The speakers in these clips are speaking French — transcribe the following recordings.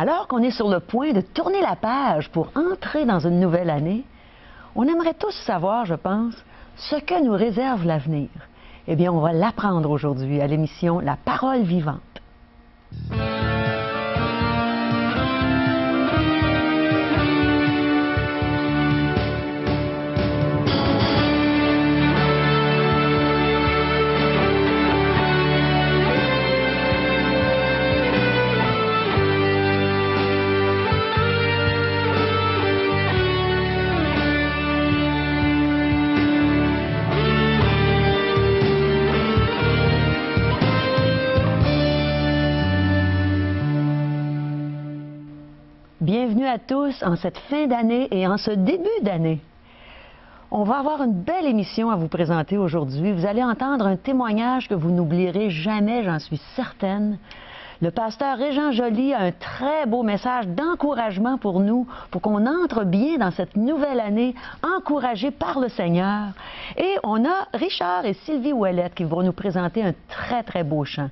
Alors qu'on est sur le point de tourner la page pour entrer dans une nouvelle année, on aimerait tous savoir, je pense, ce que nous réserve l'avenir. Eh bien, on va l'apprendre aujourd'hui à l'émission La Parole vivante. Bienvenue à tous en cette fin d'année et en ce début d'année. On va avoir une belle émission à vous présenter aujourd'hui. Vous allez entendre un témoignage que vous n'oublierez jamais, j'en suis certaine. Le pasteur Régent Joly a un très beau message d'encouragement pour nous, pour qu'on entre bien dans cette nouvelle année, encouragés par le Seigneur. Et on a Richard et Sylvie Ouellette qui vont nous présenter un très, très beau chant.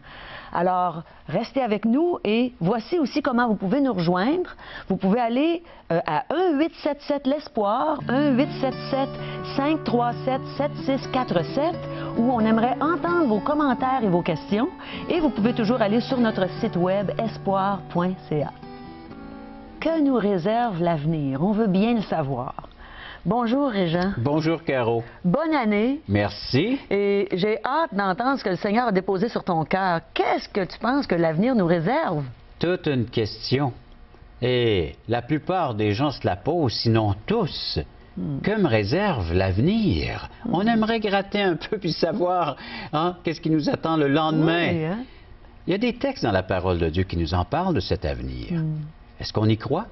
Alors, restez avec nous et voici aussi comment vous pouvez nous rejoindre. Vous pouvez aller à 1-877-l'Espoir, 1-877-537-7647, où on aimerait entendre vos commentaires et vos questions. Et vous pouvez toujours aller sur notre site web espoir.ca. Que nous réserve l'avenir? On veut bien le savoir. Bonjour, Régent. Bonjour, Caro. Bonne année. Merci. Et j'ai hâte d'entendre ce que le Seigneur a déposé sur ton cœur. Qu'est-ce que tu penses que l'avenir nous réserve? Toute une question. Et la plupart des gens se la posent, sinon tous. Que me réserve l'avenir? On aimerait gratter un peu puis savoir qu'est-ce qui nous attend le lendemain. Oui, hein? Il y a des textes dans la parole de Dieu qui nous en parlent de cet avenir. Est-ce qu'on y croit?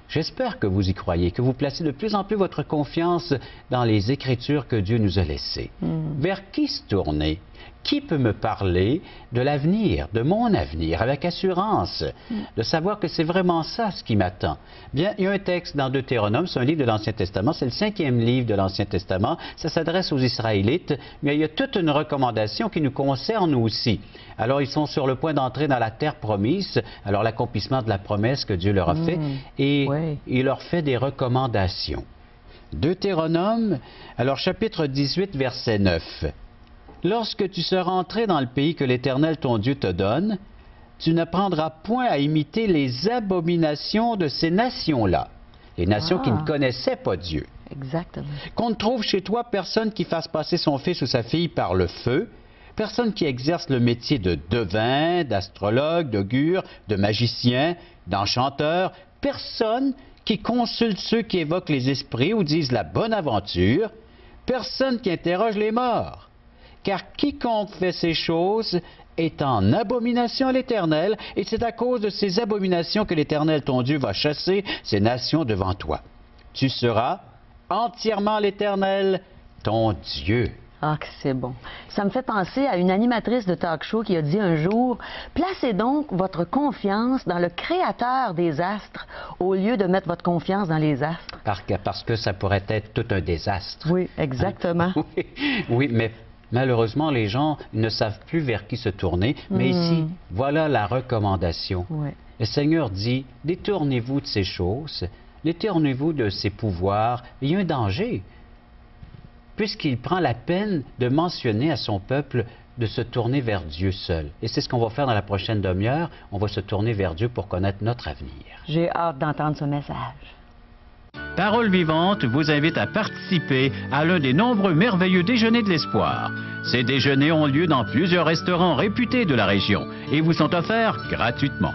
J'espère que vous y croyez, que vous placez de plus en plus votre confiance dans les Écritures que Dieu nous a laissées. Vers qui se tourner? Qui peut me parler de l'avenir, de mon avenir, avec assurance, de savoir que c'est vraiment ça ce qui m'attend? Bien, il y a un texte dans Deutéronome, c'est un livre de l'Ancien Testament, c'est le 5e livre de l'Ancien Testament, ça s'adresse aux Israélites, mais il y a toute une recommandation qui nous concerne aussi. Alors, ils sont sur le point d'entrer dans la terre promise, alors l'accomplissement de la promesse que Dieu leur a fait, et il leur fait des recommandations. Deutéronome, alors chapitre 18, verset 9. Lorsque tu seras entré dans le pays que l'Éternel ton Dieu te donne, tu ne prendras point à imiter les abominations de ces nations-là, les nations qui ne connaissaient pas Dieu. Exactement. Qu'on ne trouve chez toi personne qui fasse passer son fils ou sa fille par le feu, personne qui exerce le métier de devin, d'astrologue, d'augure, de magicien, d'enchanteur, personne qui consulte ceux qui évoquent les esprits ou disent la bonne aventure, personne qui interroge les morts. Car quiconque fait ces choses est en abomination à l'Éternel, et c'est à cause de ces abominations que l'Éternel ton Dieu va chasser ces nations devant toi. Tu seras entièrement l'Éternel, ton Dieu. Ah, que c'est bon. Ça me fait penser à une animatrice de talk show qui a dit un jour « Placez donc votre confiance dans le créateur des astres au lieu de mettre votre confiance dans les astres. » Parce que ça pourrait être tout un désastre. Oui, exactement. Oui, mais malheureusement, les gens ne savent plus vers qui se tourner. Mais ici, voilà la recommandation. Oui. Le Seigneur dit, détournez-vous de ces choses, détournez-vous de ces pouvoirs. Il y a un danger, puisqu'il prend la peine de mentionner à son peuple de se tourner vers Dieu seul. Et c'est ce qu'on va faire dans la prochaine demi-heure. On va se tourner vers Dieu pour connaître notre avenir. J'ai hâte d'entendre ce message. Parole vivante vous invite à participer à l'un des nombreux merveilleux déjeuners de l'espoir. Ces déjeuners ont lieu dans plusieurs restaurants réputés de la région et vous sont offerts gratuitement.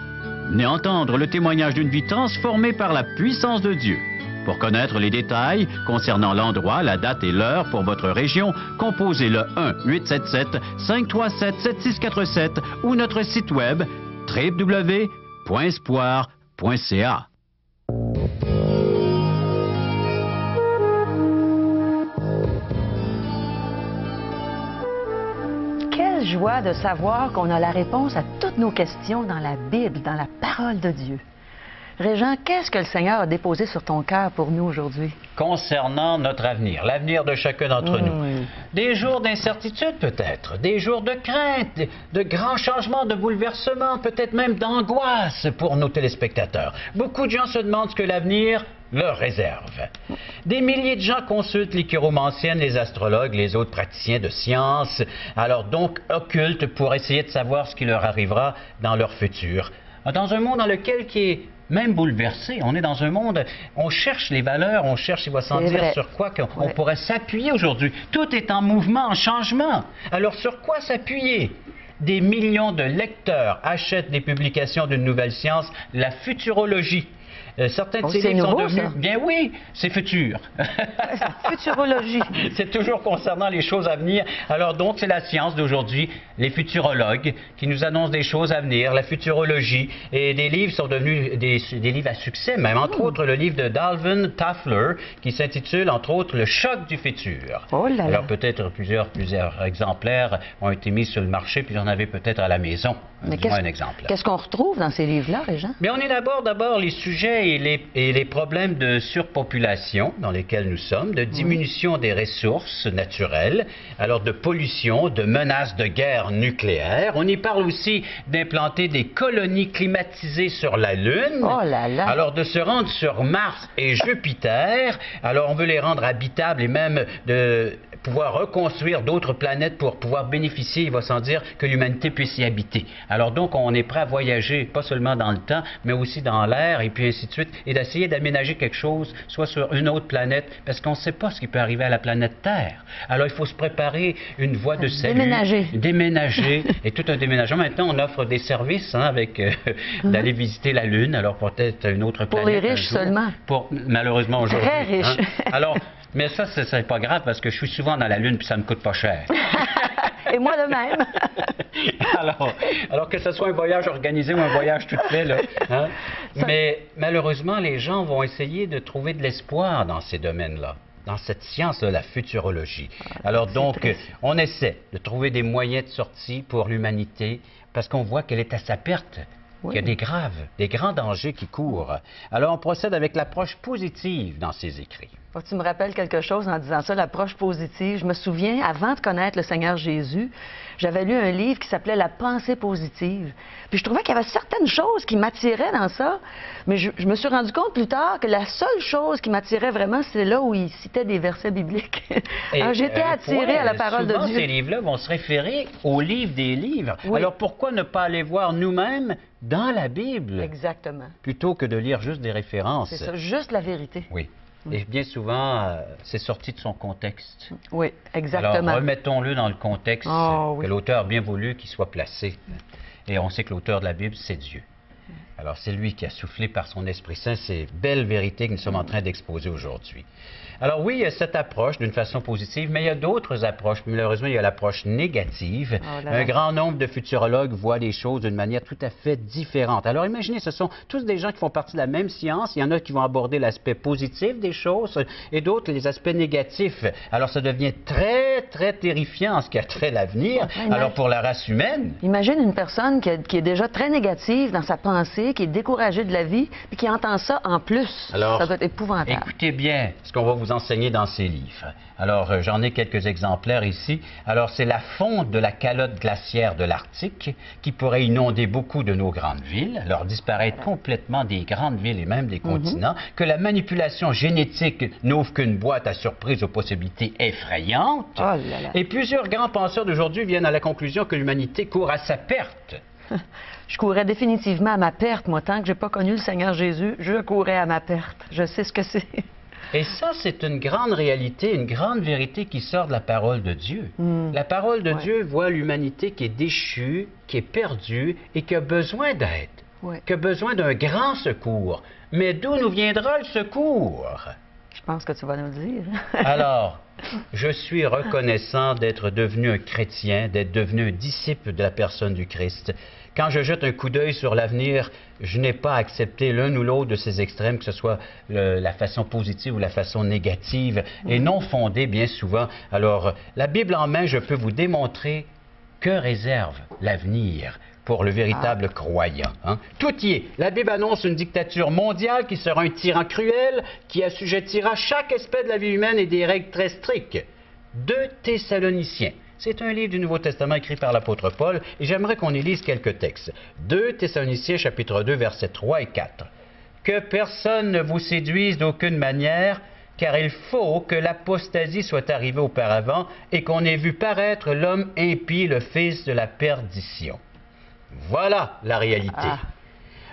Venez entendre le témoignage d'une vie transformée par la puissance de Dieu. Pour connaître les détails concernant l'endroit, la date et l'heure pour votre région, composez le 1-877-537-7647 ou notre site web www.espoir.ca. Quelle joie de savoir qu'on a la réponse à toutes nos questions dans la Bible, dans la parole de Dieu. Régent, qu'est-ce que le Seigneur a déposé sur ton cœur pour nous aujourd'hui? Concernant notre avenir, l'avenir de chacun d'entre nous. Des jours d'incertitude peut-être, des jours de crainte, de grands changements, de bouleversements, peut-être même d'angoisse pour nos téléspectateurs. Beaucoup de gens se demandent ce que l'avenir leur réserve. Des milliers de gens consultent les chiromanciennes, les astrologues, les autres praticiens de sciences, alors donc occultes, pour essayer de savoir ce qui leur arrivera dans leur futur. Dans un monde dans lequel qui est même bouleversé, on est dans un monde, on cherche les valeurs, on cherche, il va s'en dire sur quoi on pourrait s'appuyer aujourd'hui. Tout est en mouvement, en changement. Alors sur quoi s'appuyer? Des millions de lecteurs achètent des publications d'une nouvelle science, la futurologie. Certains de ces livres sont devenus... Bien oui, c'est futur. Futurologie. C'est toujours concernant les choses à venir. Alors donc, c'est la science d'aujourd'hui, les futurologues qui nous annoncent des choses à venir, la futurologie. Et des livres sont devenus des livres à succès, même entre autres le livre de Dalvin Toffler qui s'intitule entre autres Le choc du futur. Oh là là. Alors peut-être plusieurs exemplaires ont été mis sur le marché, puis vous en avez peut-être à la maison. Mais qu'est-ce qu'on retrouve dans ces livres-là, Régent? Bien, on élabore d'abord les sujets et les problèmes de surpopulation dans lesquels nous sommes, de diminution des ressources naturelles, alors de pollution, de menaces de guerre nucléaire. On y parle aussi d'implanter des colonies climatisées sur la Lune. Oh là là! Alors de se rendre sur Mars et Jupiter. Alors on veut les rendre habitables et même de pouvoir reconstruire d'autres planètes pour pouvoir bénéficier, il va sans dire, que l'humanité puisse y habiter. Alors donc, on est prêt à voyager, pas seulement dans le temps, mais aussi dans l'air, et puis ainsi de suite, et d'essayer d'aménager quelque chose, soit sur une autre planète, parce qu'on ne sait pas ce qui peut arriver à la planète Terre. Alors, il faut se préparer une voie de salut. Déménager, et tout un déménagement. Maintenant, on offre des services, avec d'aller visiter la Lune, alors peut-être une autre planète. Pour les riches seulement. Malheureusement, aujourd'hui. Très riches. Alors, mais ça, c'est pas grave, parce que je suis souvent dans la Lune, puis ça me coûte pas cher. Et moi de même. alors que ce soit un voyage organisé ou un voyage tout fait, là. Mais malheureusement, les gens vont essayer de trouver de l'espoir dans ces domaines-là, dans cette science-là, la futurologie. Alors donc, on essaie de trouver des moyens de sortie pour l'humanité, parce qu'on voit qu'elle est à sa perte. Il y a des grands dangers qui courent. Alors, on procède avec l'approche positive dans ces écrits. Tu me rappelles quelque chose en disant ça, l'approche positive. Je me souviens, avant de connaître le Seigneur Jésus, j'avais lu un livre qui s'appelait La pensée positive. Puis je trouvais qu'il y avait certaines choses qui m'attiraient dans ça, mais je me suis rendu compte plus tard que la seule chose qui m'attirait vraiment, c'est là où il citait des versets bibliques. Alors j'étais attirée à la parole de Dieu. Ces livres-là vont se référer au livre des livres. Oui. Alors pourquoi ne pas aller voir nous-mêmes dans la Bible? Exactement. Plutôt que de lire juste des références. C'est ça, juste la vérité. Oui. Et bien souvent, c'est sorti de son contexte. Oui, exactement. Alors, remettons-le dans le contexte que l'auteur a bien voulu qu'il soit placé. Et on sait que l'auteur de la Bible, c'est Dieu. Alors, c'est lui qui a soufflé par son Esprit Saint ces belles vérités que nous sommes en train d'exposer aujourd'hui. Alors oui, il y a cette approche d'une façon positive, mais il y a d'autres approches. Malheureusement, il y a l'approche négative. Un grand nombre de futurologues voient les choses d'une manière tout à fait différente. Alors imaginez, ce sont tous des gens qui font partie de la même science. Il y en a qui vont aborder l'aspect positif des choses et d'autres les aspects négatifs. Alors ça devient très, très terrifiant en ce qui a trait à l'avenir. Alors pour la race humaine... Imagine une personne qui est déjà très négative dans sa pensée, qui est découragée de la vie, puis qui entend ça en plus. Alors, ça doit être épouvantable. Écoutez bien ce qu'on va vous enseigner dans ces livres. Alors, j'en ai quelques exemplaires ici. Alors, c'est la fonte de la calotte glaciaire de l'Arctique qui pourrait inonder beaucoup de nos grandes villes, alors disparaître complètement des grandes villes et même des continents, que la manipulation génétique n'ouvre qu'une boîte à surprises aux possibilités effrayantes. Et plusieurs grands penseurs d'aujourd'hui viennent à la conclusion que l'humanité court à sa perte. Je courais définitivement à ma perte, moi. Tant que je n'ai pas connu le Seigneur Jésus, je courais à ma perte. Je sais ce que c'est. Et ça, c'est une grande réalité, une grande vérité qui sort de la parole de Dieu. La parole de Dieu voit l'humanité qui est déchue, qui est perdue et qui a besoin d'aide, qui a besoin d'un grand secours. Mais d'où nous viendra le secours? Je pense que tu vas nous le dire. Alors, je suis reconnaissant d'être devenu un chrétien, d'être devenu un disciple de la personne du Christ. Quand je jette un coup d'œil sur l'avenir, je n'ai pas accepté l'un ou l'autre de ces extrêmes, que ce soit la façon positive ou la façon négative, et non fondée bien souvent. Alors, la Bible en main, je peux vous démontrer que réserve l'avenir pour le véritable croyant. Hein. Tout y est. La Bible annonce une dictature mondiale qui sera un tyran cruel, qui assujettira chaque aspect de la vie humaine et des règles très strictes. 2 Thessaloniciens. C'est un livre du Nouveau Testament écrit par l'apôtre Paul, et j'aimerais qu'on y lise quelques textes. 2 Thessaloniciens, chapitre 2, versets 3 et 4. « Que personne ne vous séduise d'aucune manière, car il faut que l'apostasie soit arrivée auparavant et qu'on ait vu paraître l'homme impie, le fils de la perdition. » Voilà la réalité.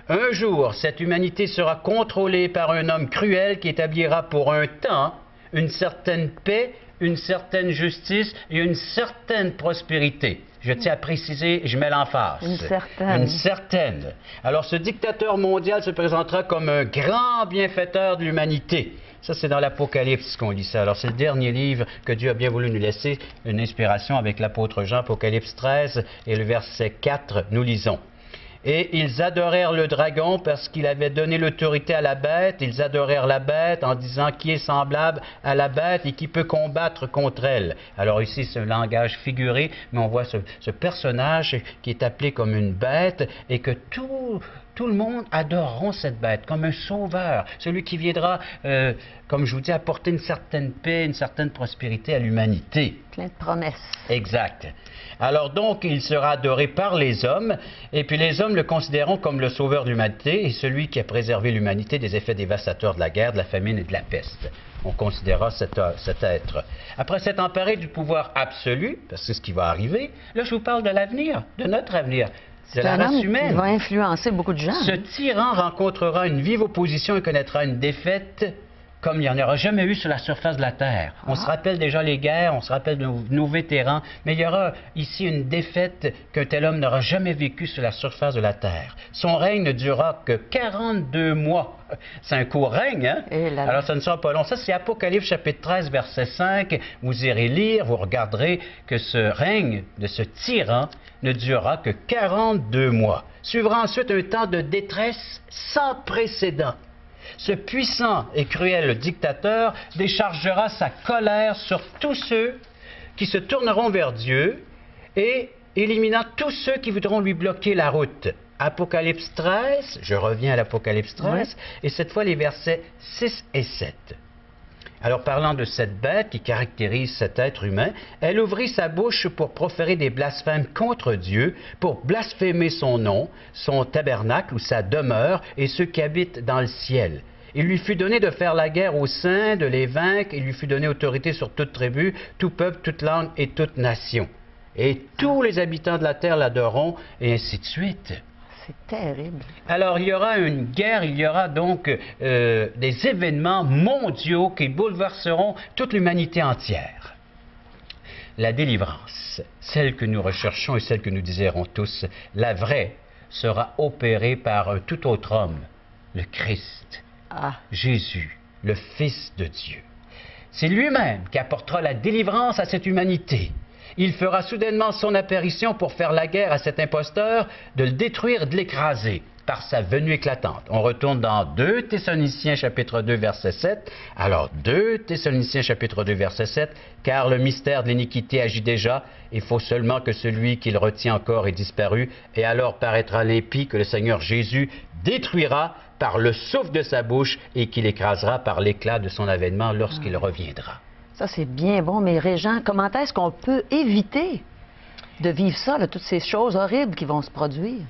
Un jour, cette humanité sera contrôlée par un homme cruel qui établira pour un temps une certaine paix, une certaine justice et une certaine prospérité. Je tiens à préciser, je mets l'emphase. Une certaine. Une certaine. Alors, ce dictateur mondial se présentera comme un grand bienfaiteur de l'humanité. Ça, c'est dans l'Apocalypse qu'on lit ça. Alors, c'est le dernier livre que Dieu a bien voulu nous laisser, une inspiration avec l'apôtre Jean, Apocalypse 13, et le verset 4, nous lisons. Et ils adorèrent le dragon parce qu'il avait donné l'autorité à la bête. Ils adorèrent la bête en disant qui est semblable à la bête et qui peut combattre contre elle. Alors ici, c'est un langage figuré, mais on voit ce personnage qui est appelé comme une bête et que tout le monde adoreront cette bête comme un sauveur, celui qui viendra, comme je vous dis, apporter une certaine paix, une certaine prospérité à l'humanité. Plein de promesses. Exact. Alors donc, il sera adoré par les hommes, et puis les hommes le considéreront comme le sauveur de l'humanité et celui qui a préservé l'humanité des effets dévastateurs de la guerre, de la famine et de la peste. On considérera cet être. Après s'être emparé du pouvoir absolu, parce que c'est ce qui va arriver, là je vous parle de l'avenir, de notre avenir. C'est la race humaine. Il va influencer beaucoup de gens. Ce tyran rencontrera une vive opposition et connaîtra une défaite comme il n'y en aura jamais eu sur la surface de la Terre. On se rappelle déjà les guerres, on se rappelle de nos vétérans, mais il y aura ici une défaite qu'un tel homme n'aura jamais vécue sur la surface de la Terre. Son règne ne durera que 42 mois. C'est un court règne, hein? Alors ça ne sera pas long. Ça, c'est Apocalypse chapitre 13, verset 5. Vous irez lire, vous regarderez que ce règne de ce tyran ne durera que 42 mois. Suivra ensuite un temps de détresse sans précédent. Ce puissant et cruel dictateur déchargera sa colère sur tous ceux qui se tourneront vers Dieu et éliminant tous ceux qui voudront lui bloquer la route. Apocalypse 13, je reviens à l'Apocalypse 13, et cette fois les versets 6 et 7. Alors, parlant de cette bête qui caractérise cet être humain, elle ouvrit sa bouche pour proférer des blasphèmes contre Dieu, pour blasphémer son nom, son tabernacle ou sa demeure et ceux qui habitent dans le ciel. Il lui fut donné de faire la guerre aux saints, de les vaincre, il lui fut donné autorité sur toute tribu, tout peuple, toute langue et toute nation. Et tous les habitants de la terre l'adoreront, et ainsi de suite. C'est terrible. Alors, il y aura une guerre, il y aura donc des événements mondiaux qui bouleverseront toute l'humanité entière. La délivrance, celle que nous recherchons et celle que nous désirons tous, la vraie, sera opérée par un tout autre homme, le Christ, Jésus, le Fils de Dieu. C'est lui-même qui apportera la délivrance à cette humanité. Il fera soudainement son apparition pour faire la guerre à cet imposteur, de le détruire, de l'écraser par sa venue éclatante. On retourne dans 2 Thessaloniciens chapitre 2 verset 7. Alors 2 Thessaloniciens chapitre 2 verset 7, car le mystère de l'iniquité agit déjà, il faut seulement que celui qui le retient encore ait disparu, et alors paraîtra l'impie que le Seigneur Jésus détruira par le souffle de sa bouche et qu'il écrasera par l'éclat de son avènement lorsqu'il reviendra. Ça, c'est bien bon, mais Régent, comment est-ce qu'on peut éviter de vivre ça, là, toutes ces choses horribles qui vont se produire?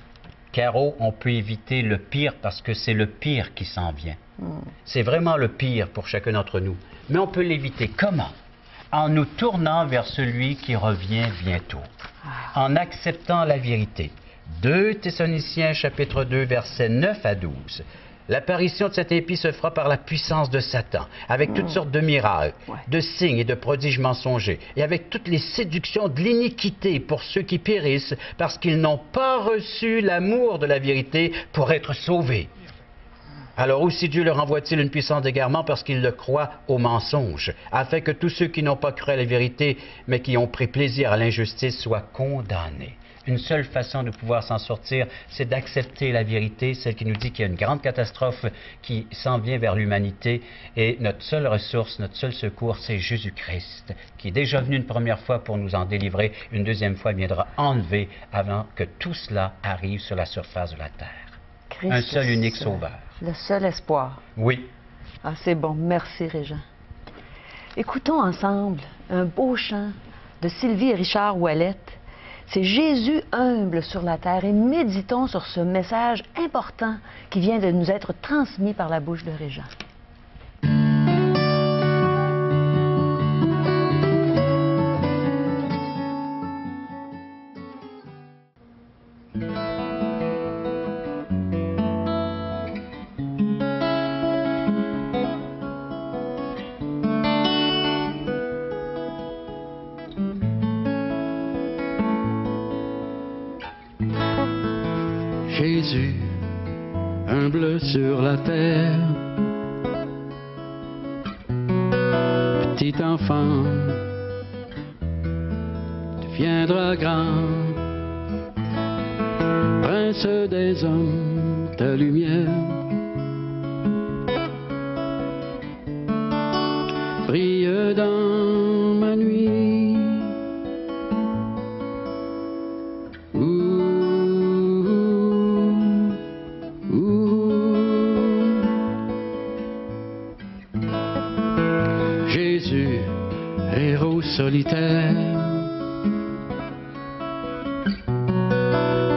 Caro, on peut éviter le pire parce que c'est le pire qui s'en vient. C'est vraiment le pire pour chacun d'entre nous. Mais on peut l'éviter. Comment? En nous tournant vers celui qui revient bientôt. En acceptant la vérité. 2 Thessaloniciens chapitre 2 versets 9 à 12. L'apparition de cet impie se fera par la puissance de Satan, avec toutes sortes de miracles, de signes et de prodiges mensongers, et avec toutes les séductions de l'iniquité pour ceux qui périssent, parce qu'ils n'ont pas reçu l'amour de la vérité pour être sauvés. Alors aussi Dieu leur envoie-t-il une puissance d'égarement parce qu'ils le croient au mensonge, afin que tous ceux qui n'ont pas cru à la vérité, mais qui ont pris plaisir à l'injustice, soient condamnés. une seule façon de pouvoir s'en sortir, c'est d'accepter la vérité, celle qui nous dit qu'il y a une grande catastrophe qui s'en vient vers l'humanité. Et notre seule ressource, notre seul secours, c'est Jésus-Christ, qui est déjà venu une première fois pour nous en délivrer. Une deuxième fois, il viendra enlever avant que tout cela arrive sur la surface de la terre. Christ, un seul unique sauveur. Le seul espoir. Oui. Ah, c'est bon. Merci, Régent. Écoutons ensemble un beau chant de Sylvie et Richard Ouellette. C'est Jésus humble sur la terre et méditons sur ce message important qui vient de nous être transmis par la bouche de Régent. Jésus, humble sur la terre, petit enfant, deviendra grand, prince des hommes, ta lumière brille dans ma nuit. Jésus, héros solitaire,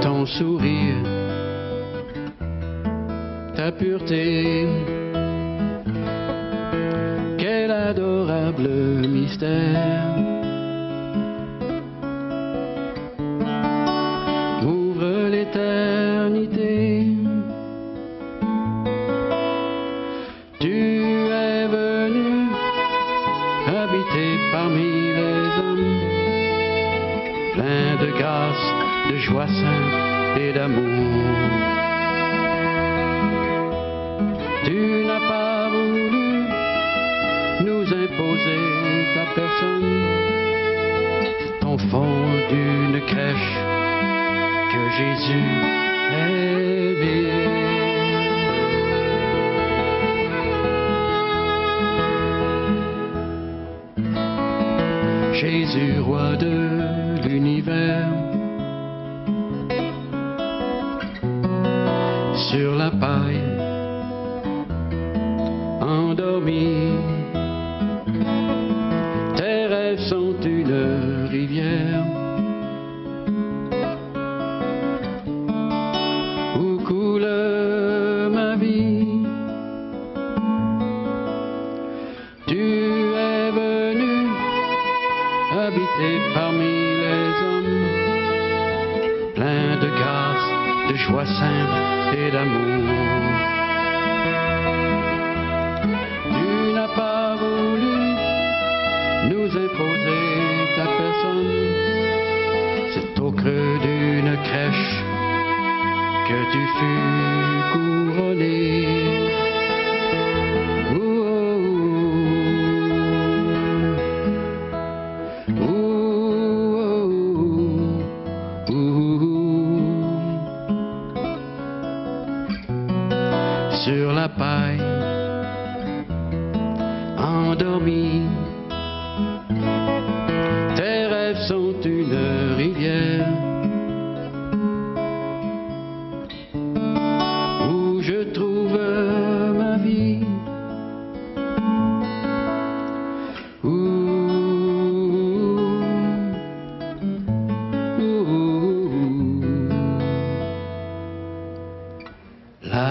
ton sourire, ta pureté, quel adorable mystère. Ouvre l'éternité, tu es venu habiter parmi les hommes, plein de grâce, de joie sainte et d'amour. Tu n'as pas voulu nous imposer ta personne, c'est au fond d'une crèche que Jésus est né. Jésus, roi de l'univers, sur la paille, endormi, tes rêves sont une rivière où coule ma vie. Tu es venu habiter parmi les hommes, plein de grâce, de joie simple et d'amour. Tu n'as pas voulu nous imposer ta personne, c'est au creux d'une crèche que tu fus couronné. Sur la paille, endormi, tes rêves sont une rivière où je trouve ma vie. La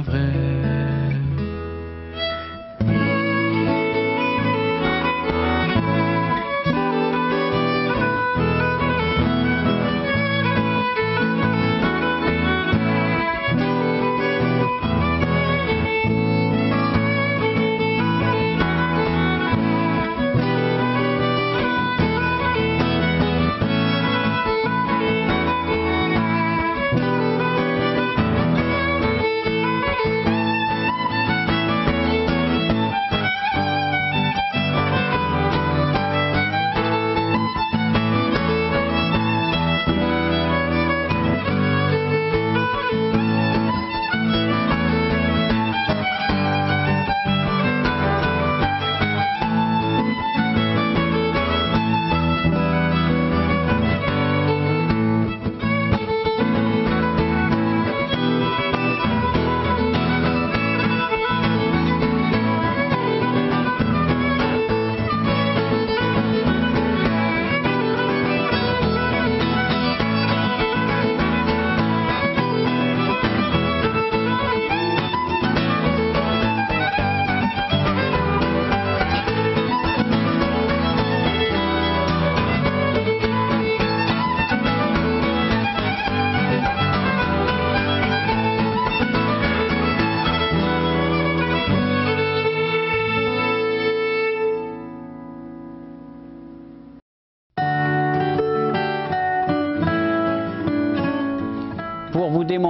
vraie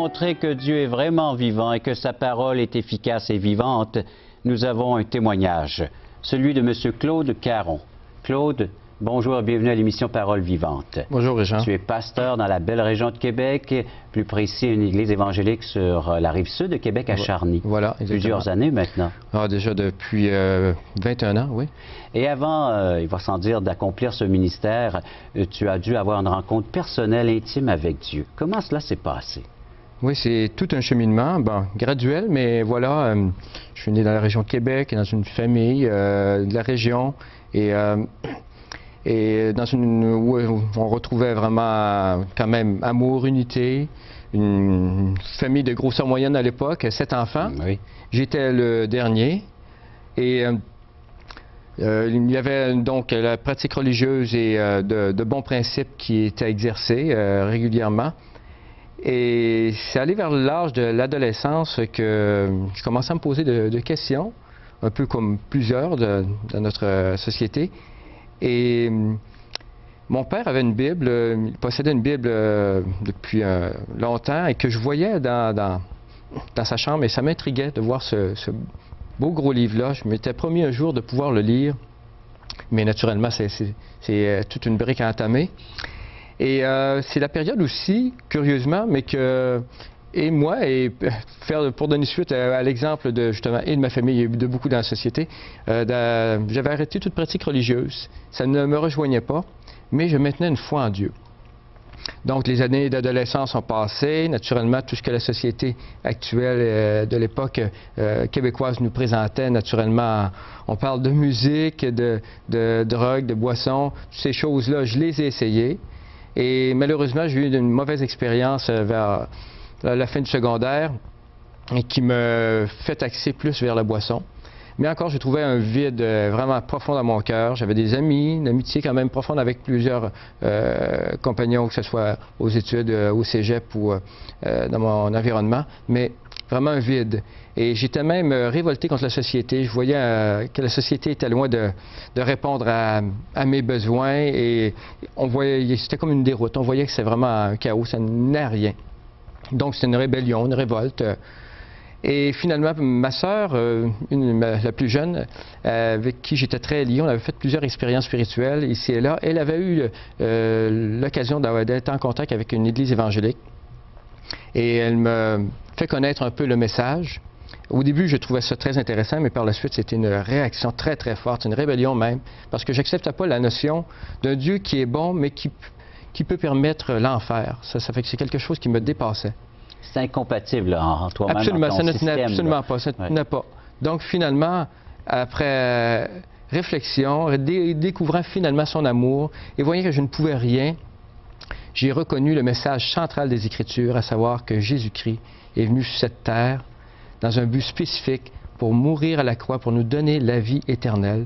démontrer que Dieu est vraiment vivant et que sa parole est efficace et vivante, nous avons un témoignage, celui de M. Claude Caron. Claude, bonjour et bienvenue à l'émission Parole vivante. Bonjour, Régent. Tu es pasteur dans la belle région de Québec, plus précis une église évangélique sur la rive sud de Québec à Charny. Voilà, exactement. Plusieurs années maintenant. Ah, déjà depuis 21 ans, oui. Et avant, il va sans dire, d'accomplir ce ministère, tu as dû avoir une rencontre personnelle, intime avec Dieu. Comment cela s'est passé? Oui, c'est tout un cheminement, bon, graduel, mais voilà, je suis né dans la région de Québec, dans une famille de la région, et dans où on retrouvait vraiment quand même amour, unité, une famille de grosseur moyenne à l'époque, 7 enfants. Oui. J'étais le dernier, et il y avait donc la pratique religieuse et de bons principes qui étaient exercés régulièrement. Et c'est allé vers l'âge de l'adolescence que je commençais à me poser de questions, un peu comme plusieurs dans notre société. Et mon père avait une Bible, il possédait une Bible depuis longtemps et que je voyais dans sa chambre et ça m'intriguait de voir ce beau gros livre-là. Je m'étais promis un jour de pouvoir le lire, mais naturellement, c'est toute une brique à entamer. Et c'est la période aussi, curieusement, mais que, et moi, et pour donner suite à l'exemple de, justement, et de ma famille et de beaucoup dans la société, j'avais arrêté toute pratique religieuse. Ça ne me rejoignait pas, mais je maintenais une foi en Dieu. Donc, les années d'adolescence ont passé. Naturellement, tout ce que la société actuelle de l'époque québécoise nous présentait, naturellement, on parle de musique, de drogue, de boissons. Ces choses-là, je les ai essayées. Et malheureusement, j'ai eu une mauvaise expérience vers la fin du secondaire et qui me fait axer plus vers la boisson. Mais encore, je trouvais un vide vraiment profond dans mon cœur. J'avais des amis, une amitié quand même profonde avec plusieurs compagnons, que ce soit aux études, au cégep ou dans mon environnement, mais vraiment un vide. Et j'étais même révolté contre la société. Je voyais que la société était loin de répondre à mes besoins et on voyait, c'était comme une déroute. On voyait que c'était vraiment un chaos, ça n'est rien. Donc c'était une rébellion, une révolte. Et finalement, ma sœur, la plus jeune, avec qui j'étais très lié, on avait fait plusieurs expériences spirituelles ici et là. Elle avait eu l'occasion d'être en contact avec une église évangélique. Et elle me fait connaître un peu le message. Au début, je trouvais ça très intéressant, mais par la suite, c'était une réaction très, très forte, une rébellion même, parce que je n'acceptais pas la notion d'un Dieu qui est bon, mais qui peut permettre l'enfer. Ça fait que c'est quelque chose qui me dépassait. C'est incompatible là, en toi-même. Absolument, dans ton ça ne tenait absolument là. pas, ça ne tenait pas. Donc finalement, après réflexion, découvrant finalement son amour et voyant que je ne pouvais rien, j'ai reconnu le message central des Écritures, à savoir que Jésus-Christ est venu sur cette terre dans un but spécifique pour mourir à la croix, pour nous donner la vie éternelle.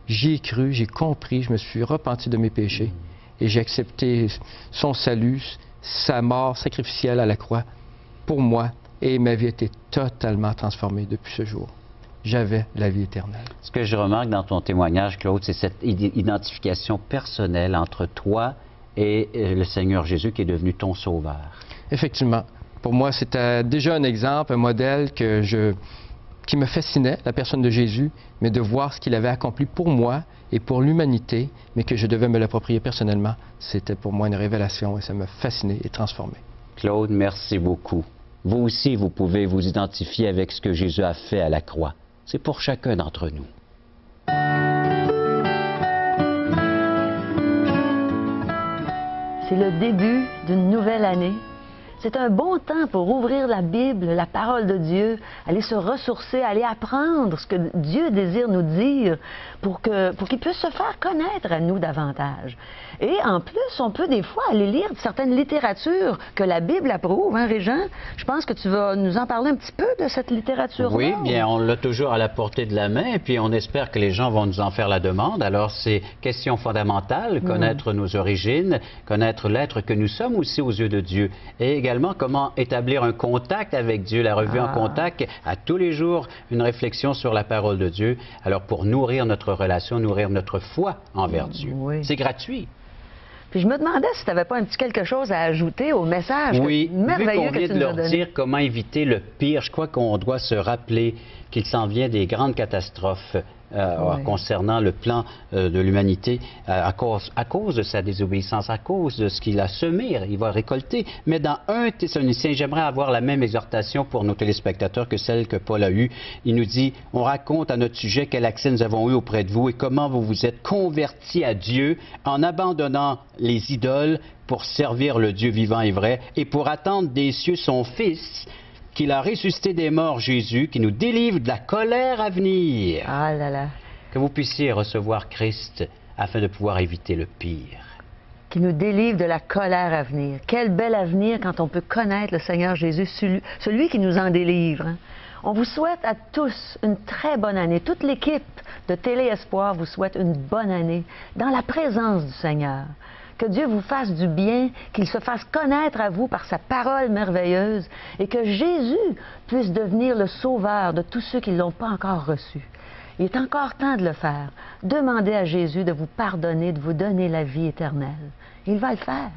J'y ai cru, j'ai compris, je me suis repenti de mes péchés et j'ai accepté son salut, sa mort sacrificielle à la croix pour moi, et ma vie a été totalement transformée depuis ce jour. J'avais la vie éternelle. Ce que je remarque dans ton témoignage, Claude, c'est cette identification personnelle entre toi et le Seigneur Jésus qui est devenu ton sauveur. Effectivement. Pour moi, c'était déjà un exemple, un modèle qui me fascinait, la personne de Jésus, mais de voir ce qu'il avait accompli pour moi et pour l'humanité, mais que je devais me l'approprier personnellement, c'était pour moi une révélation et ça m'a fasciné et transformé. Claude, merci beaucoup. Vous aussi, vous pouvez vous identifier avec ce que Jésus a fait à la croix. C'est pour chacun d'entre nous. C'est le début d'une nouvelle année. C'est un bon temps pour ouvrir la Bible, la parole de Dieu, aller se ressourcer, aller apprendre ce que Dieu désire nous dire pour qu'il puisse se faire connaître à nous davantage. Et en plus, on peut des fois aller lire certaines littératures que la Bible approuve, hein, Régent? Je pense que tu vas nous en parler un petit peu de cette littérature-là. Oui, bien, on l'a toujours à la portée de la main et puis on espère que les gens vont nous en faire la demande. Alors, c'est question fondamentale, connaître nos origines, connaître l'être que nous sommes aussi aux yeux de Dieu et également comment établir un contact avec Dieu, la revue En Contact, à tous les jours, une réflexion sur la parole de Dieu. Alors, pour nourrir notre relation, nourrir notre foi envers Dieu. Oui. C'est gratuit. Puis je me demandais si tu n'avais pas un petit quelque chose à ajouter au message oui, merveilleux que vu tu qu'on vient de nous as leur donné. dire comment éviter le pire, je crois qu'on doit se rappeler qu'il s'en vient des grandes catastrophes Oui. concernant le plan de l'humanité à cause de sa désobéissance, à cause de ce qu'il a semé, il va récolter. Mais dans 1 Thessaloniciens, j'aimerais avoir la même exhortation pour nos téléspectateurs que celle que Paul a eue. Il nous dit, on raconte à notre sujet quel accès nous avons eu auprès de vous et comment vous vous êtes convertis à Dieu en abandonnant les idoles pour servir le Dieu vivant et vrai et pour attendre des cieux son Fils, qu'il a ressuscité des morts, Jésus, qui nous délivre de la colère à venir. Ah là là. Que vous puissiez recevoir Christ afin de pouvoir éviter le pire. Qui nous délivre de la colère à venir. Quel bel avenir quand on peut connaître le Seigneur Jésus, celui qui nous en délivre. Hein. On vous souhaite à tous une très bonne année. Toute l'équipe de Télé Espoir vous souhaite une bonne année dans la présence du Seigneur. Que Dieu vous fasse du bien, qu'il se fasse connaître à vous par sa parole merveilleuse et que Jésus puisse devenir le sauveur de tous ceux qui ne l'ont pas encore reçu. Il est encore temps de le faire. Demandez à Jésus de vous pardonner, de vous donner la vie éternelle. Il va le faire.